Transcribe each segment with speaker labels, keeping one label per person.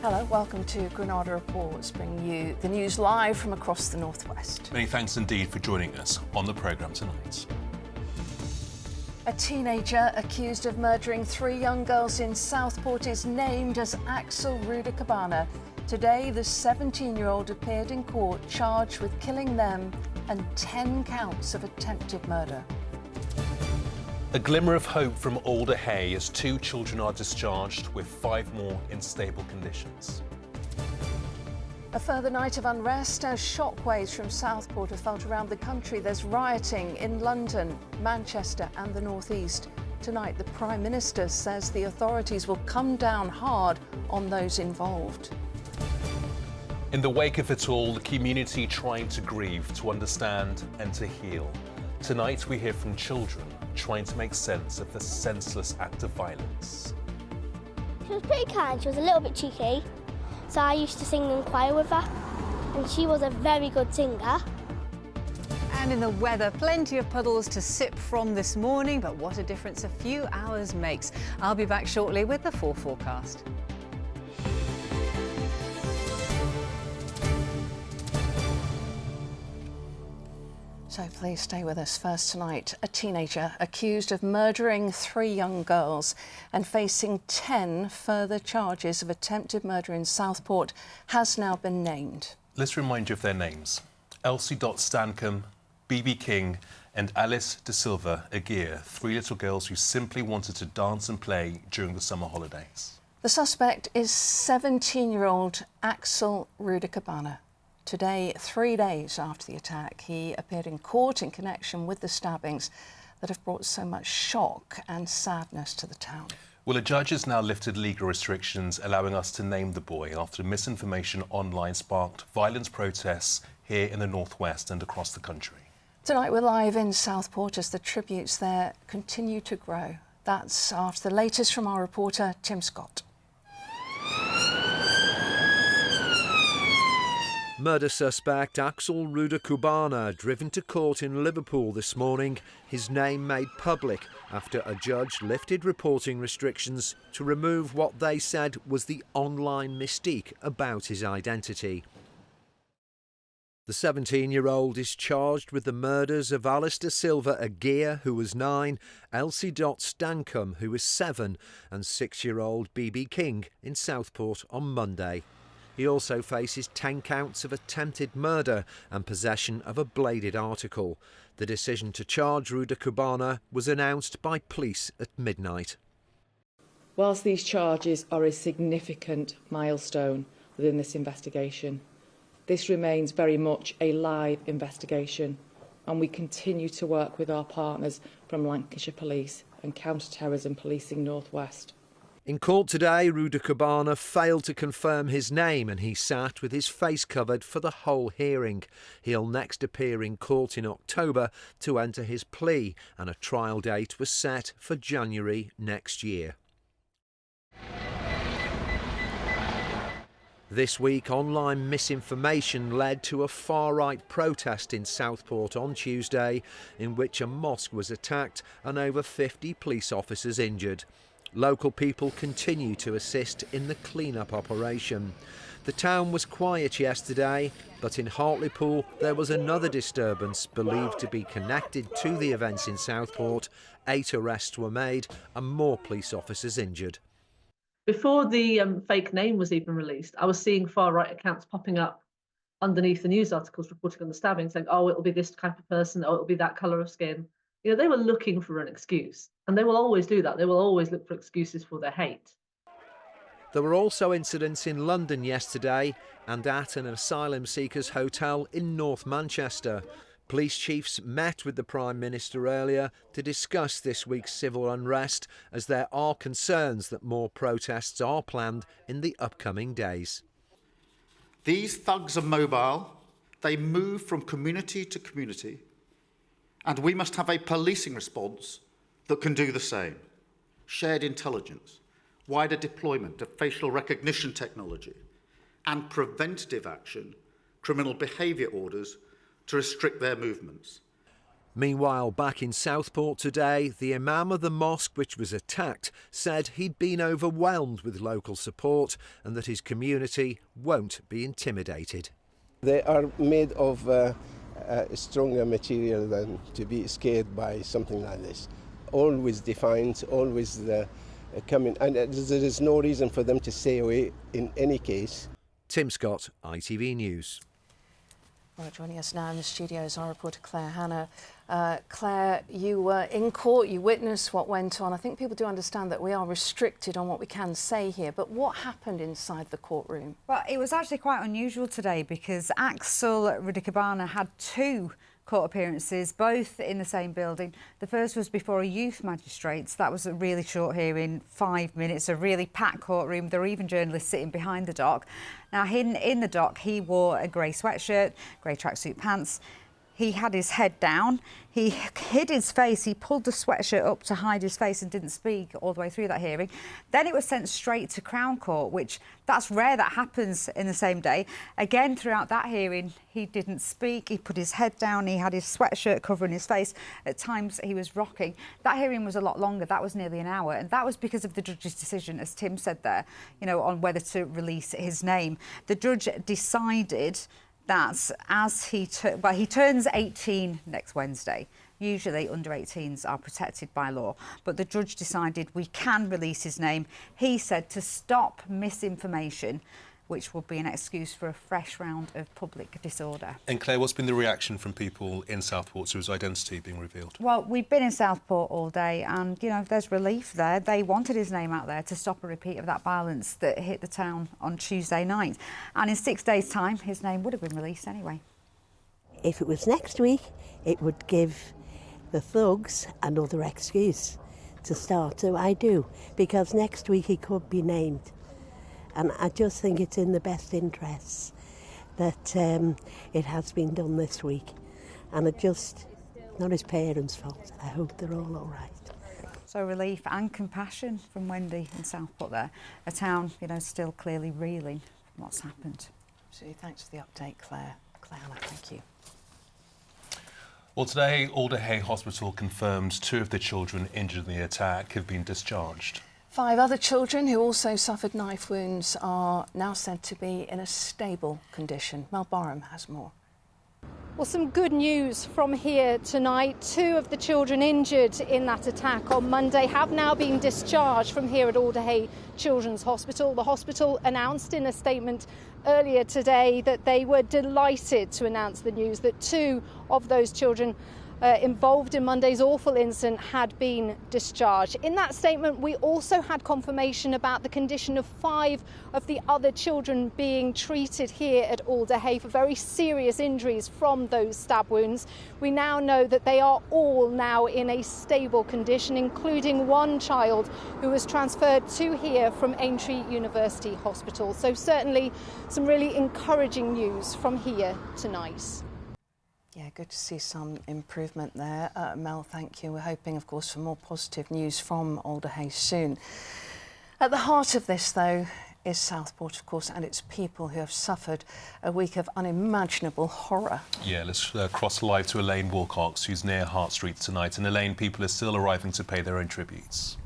Speaker 1: Hello, welcome to Granada Reports, bringing you the news live from across the northwest.
Speaker 2: Many thanks indeed for joining us on the programme tonight.
Speaker 1: A teenager accused of murdering 3 young girls in Southport is named as Axel Rudacabana. Today, the 17-year-old appeared in court charged with killing them and 10 counts of attempted murder.
Speaker 2: A glimmer of hope from Alder Hay as 2 children are discharged with 5 more in stable conditions.
Speaker 1: A further night of unrest as shockwaves from Southport are felt around the country. There's rioting in London, Manchester and the North East. Tonight, the Prime Minister says the authorities will come down hard on those involved.
Speaker 2: In the wake of it all, the community trying to grieve, to understand and to heal. Tonight we hear from children trying to make sense of the senseless act of violence.
Speaker 3: She was pretty kind, she was a little bit cheeky, so I used to sing in choir with her, and she was a very good singer.
Speaker 4: And in the weather, plenty of puddles to sip from this morning, but what a difference a few hours makes. I'll be back shortly with the full forecast.
Speaker 1: So please stay with us. First tonight, a teenager accused of murdering 3 young girls and facing 10 further charges of attempted murder in Southport has now been named.
Speaker 2: Let's remind you of their names. Elsie Stancombe, BB King and Alice De Silva Aguirre, 3 little girls who simply wanted to dance and play during the summer holidays.
Speaker 1: The suspect is 17-year-old Axel Rudacabana. Today, 3 days after the attack, he appeared in court in connection with the stabbings that have brought so much shock and sadness to the town.
Speaker 2: Well, a judge has now lifted legal restrictions, allowing us to name the boy after misinformation online sparked violent protests here in the northwest and across the country.
Speaker 1: Tonight, we're live in Southport as the tributes there continue to grow. That's after the latest from our reporter, Tim Scott.
Speaker 5: Murder suspect Axel Rudacabana driven to court in Liverpool this morning, his name made public after a judge lifted reporting restrictions to remove what they said was the online mystique about his identity. The 17-year-old is charged with the murders of Alice De Silva Aguirre, who was 9, Elsie Stancombe, who was 7, and 6-year-old BB King in Southport on Monday. He also faces 10 counts of attempted murder and possession of a bladed article. The decision to charge Rudacabana was announced by police at midnight.
Speaker 6: Whilst these charges are a significant milestone within this investigation, this remains very much a live investigation, and we continue to work with our partners from Lancashire Police and Counter-Terrorism Policing North West.
Speaker 5: In court today, Rudacabana failed to confirm his name and he sat with his face covered for the whole hearing. He'll next appear in court in October to enter his plea, and a trial date was set for January next year. This week, online misinformation led to a far-right protest in Southport on Tuesday, in which a mosque was attacked and over 50 police officers injured. Local people continue to assist in the clean-up operation. The town was quiet yesterday, but in Hartlepool there was another disturbance believed to be connected to the events in Southport. 8 arrests were made and more police officers injured.
Speaker 7: Before the fake name was even released, I was seeing far-right accounts popping up underneath the news articles reporting on the stabbing, saying, oh, it'll be this type of person, oh, it'll be that colour of skin. You know, they were looking for an excuse, and they will always do that. They will always look for excuses for their hate.
Speaker 5: There were also incidents in London yesterday and at an asylum seekers hotel in North Manchester. Police chiefs met with the Prime Minister earlier to discuss this week's civil unrest, as there are concerns that more protests are planned in the upcoming days.
Speaker 8: These thugs are mobile. They move from community to community. And we must have a policing response that can do the same. Shared intelligence, wider deployment of facial recognition technology, and preventative action, criminal behaviour orders to restrict their movements.
Speaker 5: Meanwhile, back in Southport today, the imam of the mosque which was attacked said he'd been overwhelmed with local support and that his community won't be intimidated.
Speaker 9: They are made of a stronger material than to be scared by something like this. Always defiant, always coming, and there is no reason for them to stay away in any case.
Speaker 5: Tim Scott, ITV News.
Speaker 1: Well, joining us now in the studio is our reporter Claire Hannah. Claire, you were in court, you witnessed what went on. I think people do understand that we are restricted on what we can say here, but what happened inside the courtroom?
Speaker 4: Well, it was actually quite unusual today because Axel Rudikabana had two court appearances, both in the same building. The first was before a youth magistrates. That was a really short hearing, 5 minutes, a really packed courtroom. There were even journalists sitting behind the dock. Now, in the dock, he wore a grey sweatshirt, grey tracksuit pants. He had his head down. He hid his face. He pulled the sweatshirt up to hide his face and didn't speak all the way through that hearing. Then it was sent straight to Crown Court, which that's rare that happens in the same day. Again, throughout that hearing, he didn't speak. He put his head down. He had his sweatshirt covering his face. At times, he was rocking. That hearing was a lot longer. That was nearly an hour. And that was because of the judge's decision, as Tim said there, you know, on whether to release his name. The judge decided that as he turns 18 next Wednesday. Usually under 18s are protected by law, but the judge decided we can release his name. He said to stop misinformation, which would be an excuse for a fresh round of public disorder.
Speaker 2: And Claire, what's been the reaction from people in Southport to his identity being revealed?
Speaker 4: Well, we've been in Southport all day and, you know, there's relief there. They wanted his name out there to stop a repeat of that violence that hit the town on Tuesday night. And in 6 days' time, his name would have been released anyway.
Speaker 10: If it was next week, it would give the thugs another excuse to start. So I do, because next week he could be named. And I just think it's in the best interests that it has been done this week. And it just, not his parents' fault. I hope they're all right.
Speaker 4: So relief and compassion from Wendy in Southport there. A town, you know, still clearly reeling from what's happened.
Speaker 1: Absolutely. Thanks for the update, Claire. Claire, thank you.
Speaker 2: Well, today, Alderhay Hospital confirms 2 of the children injured in the attack have been discharged.
Speaker 1: 5 other children who also suffered knife wounds are now said to be in a stable condition. Mel Barham has more.
Speaker 11: Well, some good news from here tonight. 2 of the children injured in that attack on Monday have now been discharged from here at Alderhay Children's Hospital. The hospital announced in a statement earlier today that they were delighted to announce the news that 2 of those children involved in Monday's awful incident had been discharged. In that statement, we also had confirmation about the condition of 5 of the other children being treated here at Alderhay for very serious injuries from those stab wounds. We now know that they are all now in a stable condition, including 1 child who was transferred to here from Aintree University Hospital. So certainly some really encouraging news from here tonight.
Speaker 1: Yeah, good to see some improvement there. Mel, thank you. We're hoping, of course, for more positive news from Alderhay soon. At the heart of this, though, is Southport, of course, and its people who have suffered a week of unimaginable horror.
Speaker 2: Yeah, let's cross live to Elaine Wilcox, who's near Hart Street tonight. And Elaine, people are still arriving to pay their own tributes.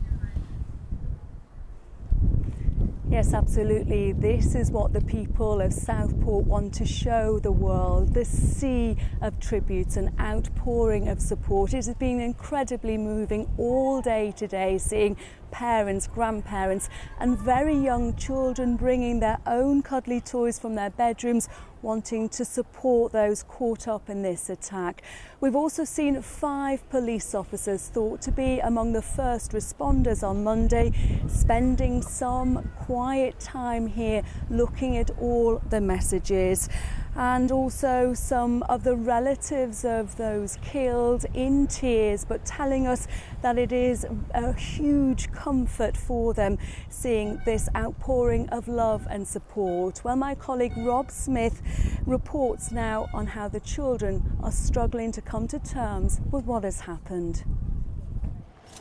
Speaker 12: Yes, absolutely. This is what the people of Southport want to show the world. The sea of tributes and outpouring of support. It has been incredibly moving all day today, seeing parents, grandparents and very young children bringing their own cuddly toys from their bedrooms, wanting to support those caught up in this attack. We've also seen 5 police officers thought to be among the first responders on Monday, spending some quiet time here looking at all the messages. And also some of the relatives of those killed in tears, but telling us that it is a huge comfort for them seeing this outpouring of love and support. Well, my colleague Rob Smith reports now on how the children are struggling to come to terms with what has happened.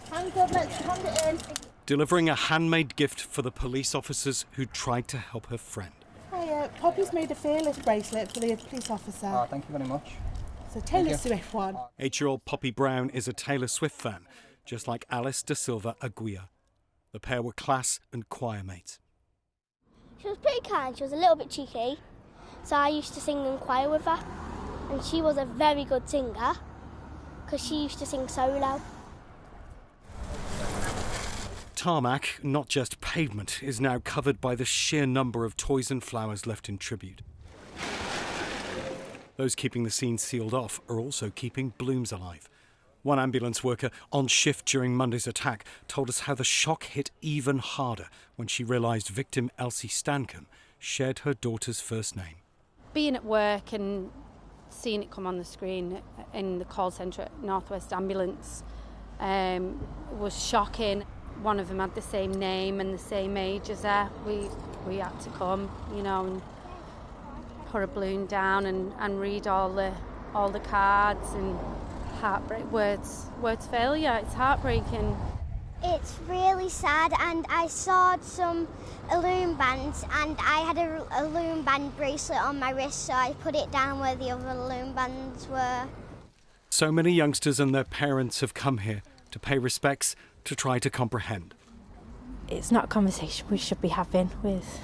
Speaker 13: Hand it in. Delivering a handmade gift for the police officers who tried to help her friend.
Speaker 14: Hiya, Poppy's made a fearless bracelet for the police officer.
Speaker 15: Thank you very much.
Speaker 14: It's a Taylor Swift one.
Speaker 13: 8-year-old Poppy Brown is a Taylor Swift fan, just like Alice da Silva Aguirre. The pair were class and choir mates.
Speaker 3: She was pretty kind, she was a little bit cheeky, so I used to sing in choir with her. And she was a very good singer, because she used to sing solo.
Speaker 13: Tarmac, not just pavement, is now covered by the sheer number of toys and flowers left in tribute. Those keeping the scene sealed off are also keeping blooms alive. One ambulance worker on shift during Monday's attack told us how the shock hit even harder when she realised victim Elsie Stancombe shared her daughter's first name.
Speaker 15: Being at work and seeing it come on the screen in the call centre at North West Ambulance was shocking. One of them had the same name and the same age as her. We had to come, and put a balloon down and read all the cards and heartbreak words fail you. It's heartbreaking.
Speaker 3: It's really sad, and I sawed some loom bands, and I had a loom band bracelet on my wrist, so I put it down where the other loom bands were.
Speaker 13: So many youngsters and their parents have come here to pay respects, to try to comprehend.
Speaker 16: It's not a conversation we should be having with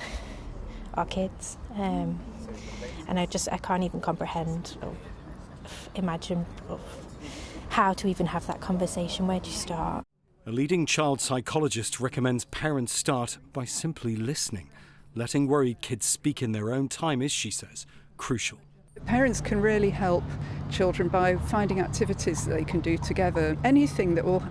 Speaker 16: our kids, and I can't even comprehend or imagine how to even have that conversation. Where do you start?
Speaker 13: A leading child psychologist recommends parents start by simply listening. Letting worried kids speak in their own time is, she says, crucial.
Speaker 17: Parents can really help children by finding activities that they can do together. Anything that will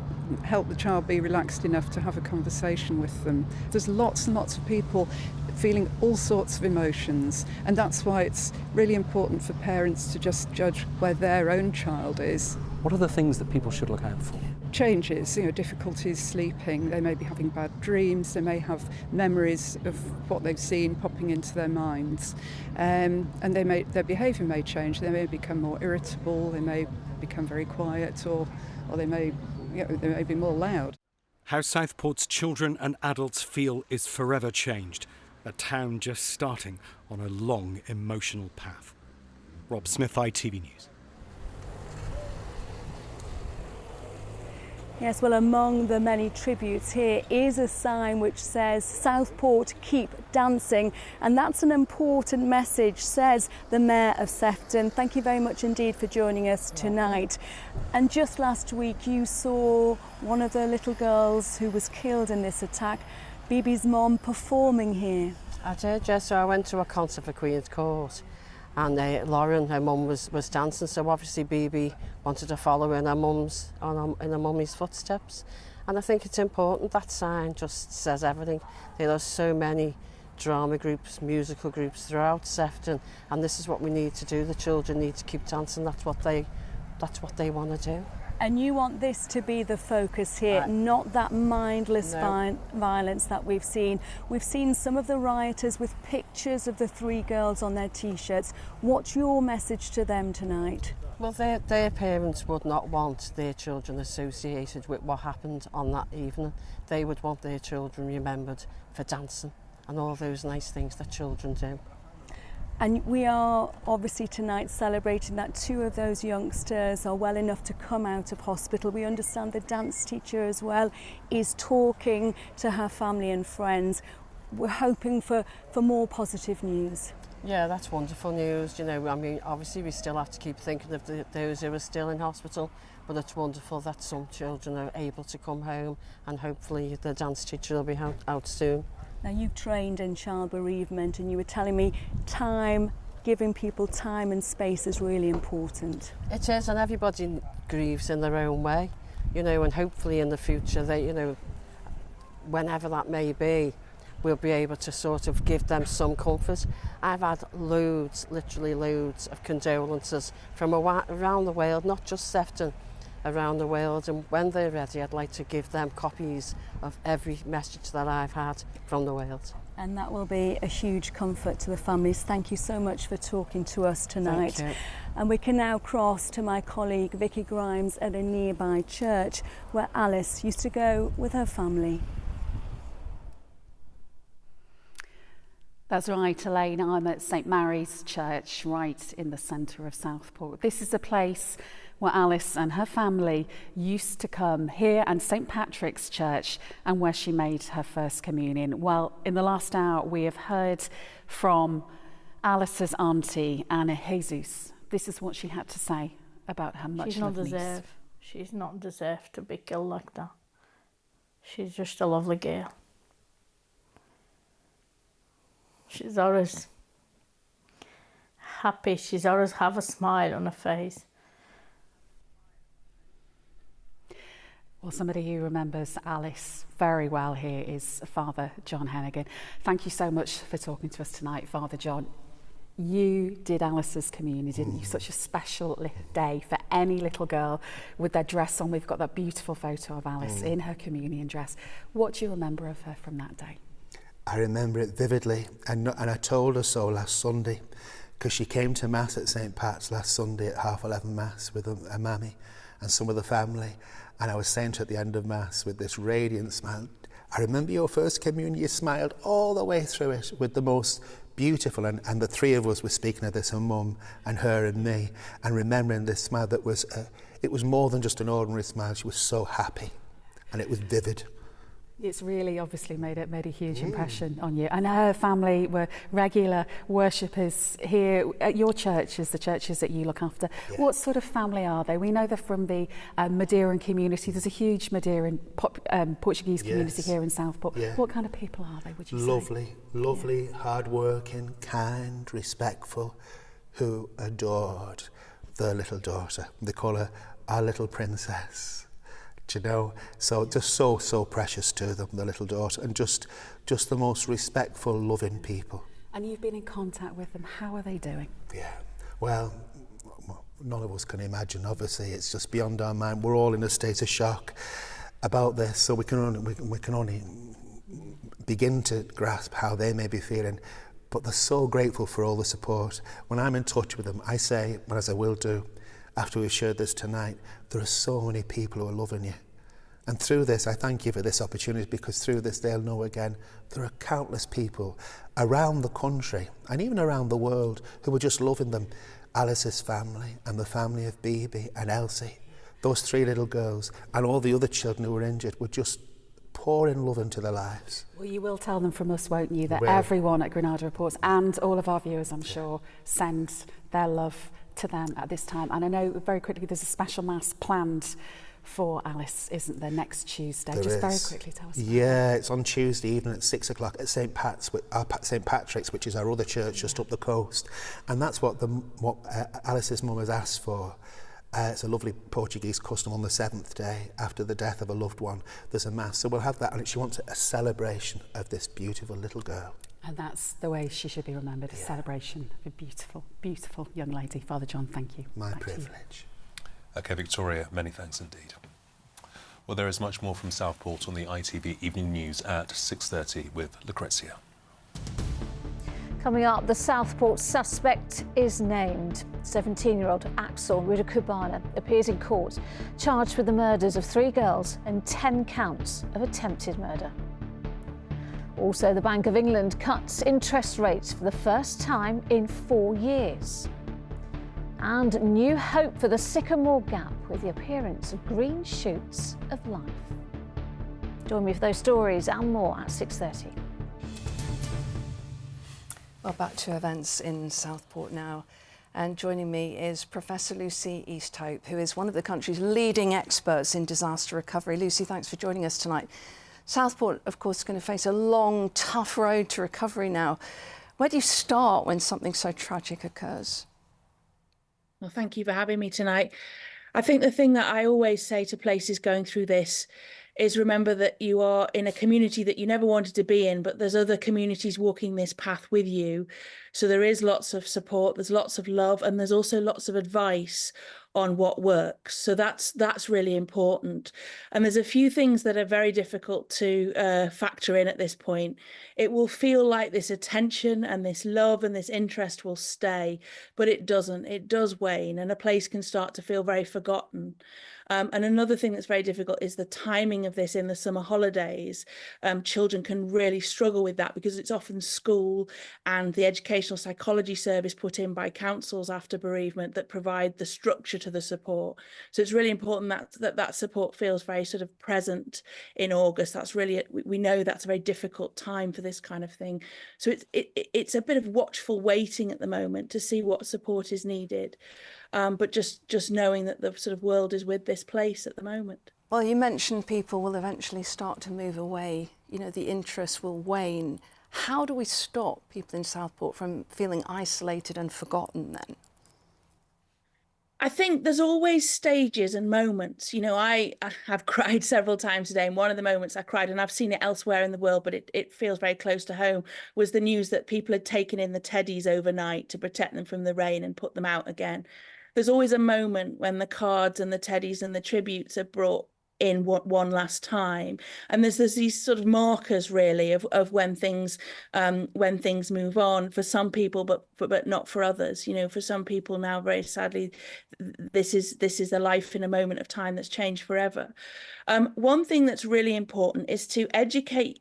Speaker 17: help the child be relaxed enough to have a conversation with them. There's lots and lots of people feeling all sorts of emotions, and that's why it's really important for parents to just judge where their own child is.
Speaker 18: What are the things that people should look out for?
Speaker 17: Changes, difficulties sleeping, they may be having bad dreams, they may have memories of what they've seen popping into their minds, and their behaviour may change. They may become more irritable, they may become very quiet, or they may be more loud.
Speaker 13: How Southport's children and adults feel is forever changed. A town just starting on a long emotional path. Rob Smith, ITV News.
Speaker 12: Yes, well, among the many tributes here is a sign which says Southport keep dancing, and that's an important message, says the Mayor of Sefton. Thank you very much indeed for joining us tonight. And just last week you saw one of the little girls who was killed in this attack, Bibi's mom, performing here.
Speaker 19: I did, yes. So I went to a concert for Queen's Court, and Lauren, her mum, was dancing, so obviously Bibi wanted to follow in her mummy's footsteps. And I think it's important. That sign just says everything. There are so many drama groups, musical groups throughout Sefton, and this is what we need to do. The children need to keep dancing. That's what they want to do.
Speaker 12: And you want this to be the focus here, not that mindless violence that we've seen. We've seen some of the rioters with pictures of the three girls on their T-shirts. What's your message to them tonight?
Speaker 19: Well, their parents would not want their children associated with what happened on that evening. They would want their children remembered for dancing and all those nice things that children do.
Speaker 12: And we are obviously tonight celebrating that two of those youngsters are well enough to come out of hospital. We understand the dance teacher as well is talking to her family and friends. We're hoping for more positive news.
Speaker 19: Yeah, that's wonderful news. Obviously we still have to keep thinking of those who are still in hospital, but it's wonderful that some children are able to come home, and hopefully the dance teacher will be out soon.
Speaker 12: Now, you've trained in child bereavement, and you were telling me giving people time and space is really important.
Speaker 19: It is, and everybody grieves in their own way, and hopefully in the future, whenever that may be, we'll be able to sort of give them some comfort. I've had literally loads of condolences from around the world, not just Sefton, around the world, and when they're ready I'd like to give them copies of every message that I've had from the world.
Speaker 12: And that will be a huge comfort to the families. Thank you so much for talking to us tonight.
Speaker 19: Thank you.
Speaker 12: And we can now cross to my colleague Vicky Grimes at a nearby church where Alice used to go with her family.
Speaker 14: That's right, Elaine. I'm at St Mary's Church, right in the centre of Southport. This is a place where Alice and her family used to come here, and St Patrick's Church, and where she made her first communion. Well, in the last hour, we have heard from Alice's auntie, Anna Jesus. This is what she had to say about her much-loved niece.
Speaker 20: She's not deserved to be killed like that. She's just a lovely girl. She's always happy. She's always have a smile on her face.
Speaker 14: Well, somebody who remembers Alice very well here is Father John Hennigan. Thank you so much for talking to us tonight, Father John. You did Alice's communion, didn't you? Such a special day for any little girl with their dress on. We've got that beautiful photo of Alice in her communion dress. What do you remember of her from that day?
Speaker 21: I remember it vividly, and I told her so last Sunday, because she came to Mass at St Pat's last Sunday at 11:30 Mass with a mammy and some of the family, and I was saying to her at the end of Mass with this radiant smile, I remember your first communion, you smiled all the way through it with the most beautiful, and the three of us were speaking of this, her mum and her and me, and remembering this smile that was, it was more than just an ordinary smile. She was so happy, and it was vivid.
Speaker 14: It's really obviously made a huge impression on you. And her family were regular worshippers here at your churches, the churches that you look after. Yeah. What sort of family are they? We know they're from the Madeiran community. There's a huge Madeiran Portuguese community here in Southport. Yeah. What kind of people are they, would you say?
Speaker 21: Lovely, hard-working, kind, respectful, who adored their little daughter. They call her our little princess. You know, so just so precious to them, the little daughter, and just the most respectful, loving people.
Speaker 14: And you've been in contact with them. How are they doing?
Speaker 21: Yeah, well, none of us can imagine. Obviously, it's just beyond our mind. We're all in a state of shock about this, so we can only begin to grasp how they may be feeling. But they're so grateful for all the support. When I'm in touch with them, I say, as I will do, after we've shared this tonight, there are so many people who are loving you. And through this, I thank you for this opportunity, because through this they'll know again there are countless people around the country and even around the world who are just loving them. Alice's family and the family of Bibi and Elsie, those three little girls, and all the other children who were injured were just pouring love into their lives.
Speaker 14: Well, you will tell them from us, won't you, that everyone at Granada Reports and all of our viewers, I'm sure, send their love to them at this time. And I know very quickly there's a special Mass planned for Alice, isn't there, next Tuesday? Just very quickly tell us about
Speaker 21: that. It's on Tuesday evening at 6 o'clock at St Patrick's, which is our other church just up the coast. And that's what Alice's mum has asked for. It's a lovely Portuguese custom. On the 7th day after the death of a loved one, there's a Mass. So we'll have that, and she wants a celebration of this beautiful little girl.
Speaker 14: And that's the way she should be remembered, a celebration of a beautiful, beautiful young lady. Father John, thank you.
Speaker 21: My privilege.
Speaker 2: OK, Victoria, many thanks indeed. Well, there is much more from Southport on the ITV Evening News at 6:30 with Lucrezia.
Speaker 1: Coming up, the Southport suspect is named. 17-year-old Axel Rudakubana appears in court, charged with the murders of 3 girls and 10 counts of attempted murder. Also, the Bank of England cuts interest rates for the first time in 4 years. And new hope for the Sycamore Gap with the appearance of green shoots of life. Join me for those stories and more at 6:30. Well, back to events in Southport now. And joining me is Professor Lucy Easthope, who is one of the country's leading experts in disaster recovery. Lucy, thanks for joining us tonight. Southport, of course, is going to face a long, tough road to recovery now. Where do you start when something so tragic occurs?
Speaker 22: Well, thank you for having me tonight. I think the thing that I always say to places going through this is remember that you are in a community that you never wanted to be in, but there's other communities walking this path with you. So there is lots of support, there's lots of love, and there's also lots of advice on what works. So that's really important. And there's a few things that are very difficult to factor in at this point. It will feel like this attention and this love and this interest will stay, but it doesn't. It does wane, and a place can start to feel very forgotten. And another thing that's very difficult is the timing of this in the summer holidays. Children can really struggle with that because it's often school and the educational psychology service put in by councils after bereavement that provide the structure to the support. So it's really important that support feels very sort of present in August. That's really, we know that's a very difficult time for this kind of thing. So it's a bit of watchful waiting at the moment to see what support is needed. But just knowing that the sort of world is with this place at the moment.
Speaker 1: Well, you mentioned people will eventually start to move away. You know, the interest will wane. How do we stop people in Southport from feeling isolated and forgotten then?
Speaker 22: I think there's always stages and moments. You know, I have cried several times today, and one of the moments I cried, and I've seen it elsewhere in the world, but it feels very close to home, was the news that people had taken in the teddies overnight to protect them from the rain and put them out again. There's always a moment when the cards and the teddies and the tributes are brought in one last time, and there's these sort of markers really of when things move on for some people, but not for others. You know, for some people now, very sadly, this is a life in a moment of time that's changed forever. One thing that's really important is to educate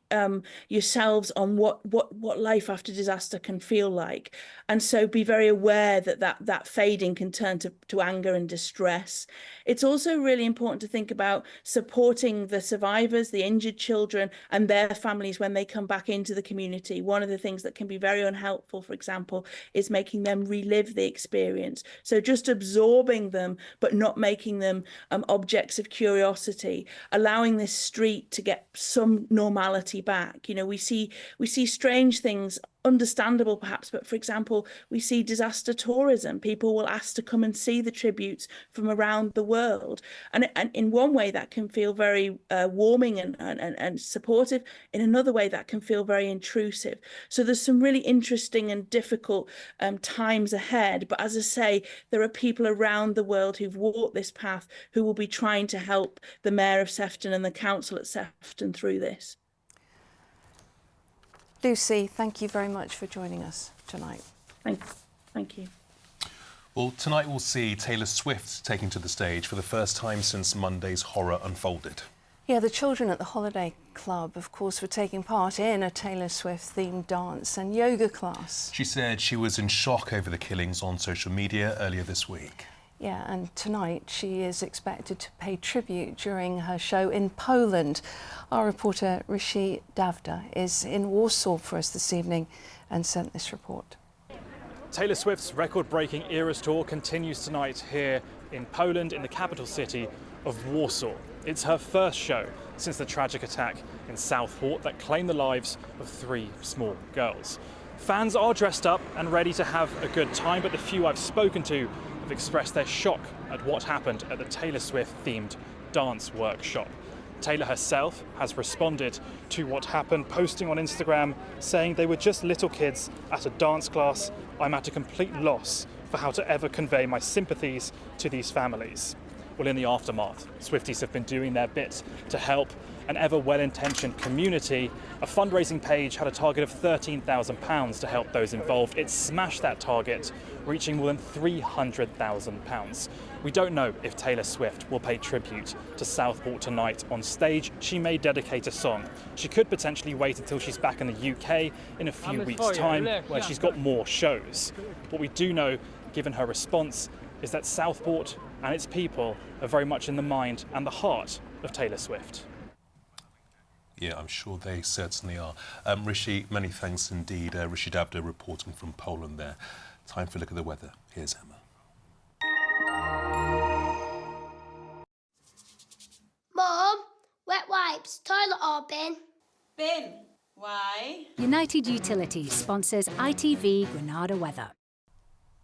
Speaker 22: yourselves on what life after disaster can feel like, and so be very aware that fading can turn to anger and distress. It's also really important to think about supporting the survivors, the injured children, and their families when they come back into the community. One of the things that can be very unhelpful, for example, is making them relive the experience. So just absorbing them, but not making them objects of curiosity, allowing this street to get some normality back. You know, we see strange things, understandable perhaps, but for example, we see disaster tourism. People will ask to come and see the tributes from around the world, and in one way that can feel very warming and supportive. In another way that can feel very intrusive. So there's some really interesting and difficult times ahead, but as I say, there are people around the world who've walked this path who will be trying to help the Mayor of Sefton and the council at Sefton through this.
Speaker 1: Lucy, thank you very much for joining us tonight.
Speaker 22: Thank you.
Speaker 2: Well, tonight we'll see Taylor Swift taking to the stage for the first time since Monday's horror unfolded.
Speaker 1: Yeah, the children at the Holiday Club, of course, were taking part in a Taylor Swift-themed dance and yoga class.
Speaker 2: She said she was in shock over the killings on social media earlier this week.
Speaker 1: Yeah, and tonight she is expected to pay tribute during her show in Poland. Our reporter Rishi Davda is in Warsaw for us this evening and sent this report.
Speaker 6: Taylor Swift's record-breaking Eras tour continues tonight here in Poland, in the capital city of Warsaw. It's her first show since the tragic attack in Southport that claimed the lives of 3 small girls. Fans are dressed up and ready to have a good time, but the few I've spoken to have expressed their shock at what happened at the Taylor Swift-themed dance workshop. Taylor herself has responded to what happened, posting on Instagram saying they were just little kids at a dance class. I'm at a complete loss for how to ever convey my sympathies to these families. Well, in the aftermath, Swifties have been doing their bit to help an ever well-intentioned community. A fundraising page had a target of £13,000 to help those involved. It smashed that target, reaching more than £300,000. We don't know if Taylor Swift will pay tribute to Southport tonight on stage. She may dedicate a song. She could potentially wait until she's back in the UK in a few weeks' time, where she's got more shows. What we do know, given her response, is that Southport and its people are very much in the mind and the heart of Taylor Swift.
Speaker 2: Yeah, I'm sure they certainly are. Rishi, many thanks indeed. Rishi Davda reporting from Poland there. Time for a look at the weather. Here's Emma.
Speaker 7: Mom, wet wipes, toilet or bin?
Speaker 23: Bin. Why?
Speaker 24: United Utilities sponsors ITV Granada weather.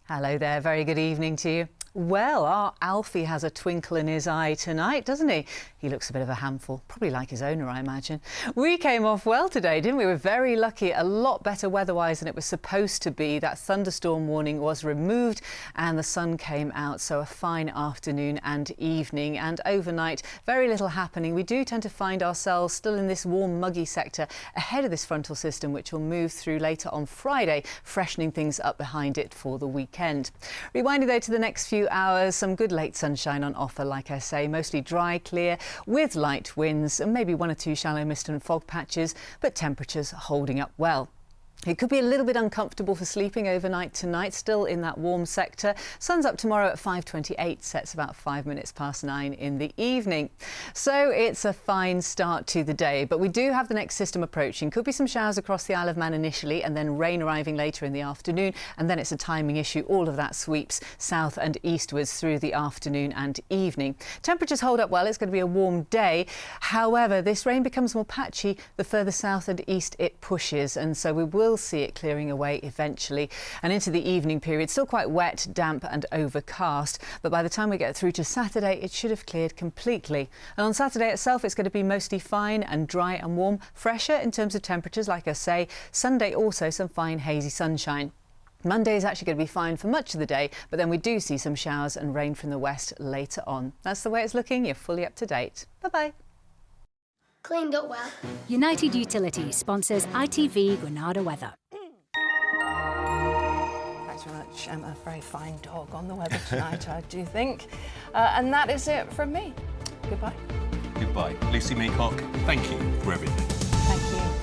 Speaker 25: Hello there, very good evening to you. Well, our Alfie has a twinkle in his eye tonight, doesn't he? He looks a bit of a handful, probably like his owner, I imagine. We came off well today, didn't we? We were very lucky, a lot better weather-wise than it was supposed to be. That thunderstorm warning was removed and the sun came out, so a fine afternoon and evening. And overnight, very little happening. We do tend to find ourselves still in this warm, muggy sector ahead of this frontal system, which will move through later on Friday, freshening things up behind it for the weekend. Rewinding though to the next few few hours, some good late sunshine on offer, like I say, mostly dry, clear, with light winds and maybe one or two shallow mist and fog patches, but temperatures holding up well. It could be a little bit uncomfortable for sleeping overnight tonight, still in that warm sector. Sun's up tomorrow at 5:28, sets about 5 minutes past 9 in the evening. So it's a fine start to the day, but we do have the next system approaching. Could be some showers across the Isle of Man initially and then rain arriving later in the afternoon, and then it's a timing issue. All of that sweeps south and eastwards through the afternoon and evening. Temperatures hold up well. It's going to be a warm day. However, this rain becomes more patchy the further south and east it pushes, and so we will see it clearing away eventually. And into the evening period, still quite wet, damp and overcast, but by the time we get through to Saturday, it should have cleared completely. And on Saturday itself, it's going to be mostly fine and dry and warm, fresher in terms of temperatures, like I say. Sunday also some fine hazy sunshine. Monday is actually going to be fine for much of the day, but then we do see some showers and rain from the west later on. That's the way it's looking. You're fully up to date. Bye-bye.
Speaker 7: Cleaned up well.
Speaker 24: United Utilities sponsors ITV Granada weather.
Speaker 1: Thanks very much. A very fine dog on the weather tonight, I do think. And that is it from me. Goodbye.
Speaker 2: Goodbye. Lucy Meacock, thank you for everything.
Speaker 1: Thank you.